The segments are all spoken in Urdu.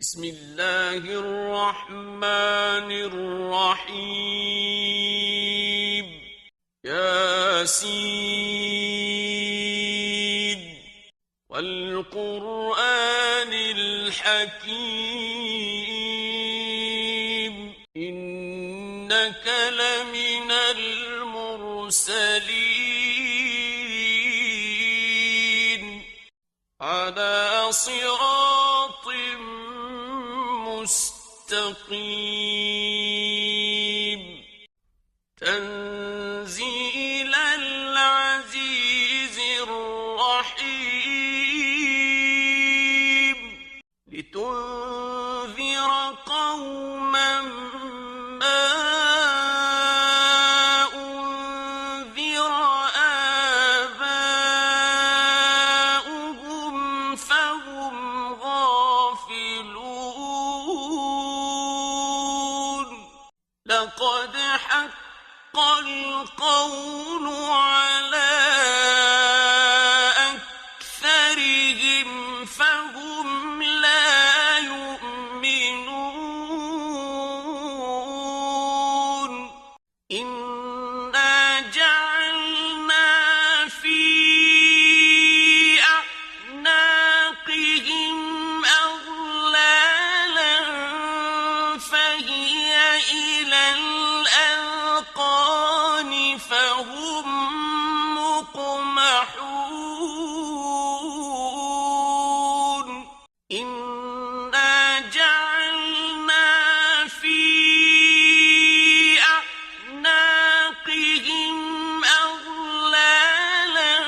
بسم الله الرحمن الرحيم ياسين والقرآن الحكيم إنك لمن المرسلين على صراط مستقيم تنزيل العزيز الرحيم لتنذر قوما ما أنذر آباؤهم فهم غافلون لقد حق القول على أكثرهم فهم لا يؤمنون إنا جعلنا في أعناقهم أغلالا فهي إلى الأذقان فهم مقمحون إنا جعلنا في أعناقهم أغلالا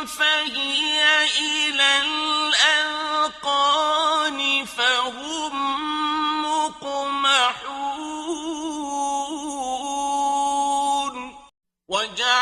فهي إلى الأذقان فهم مقمحون وجعلنا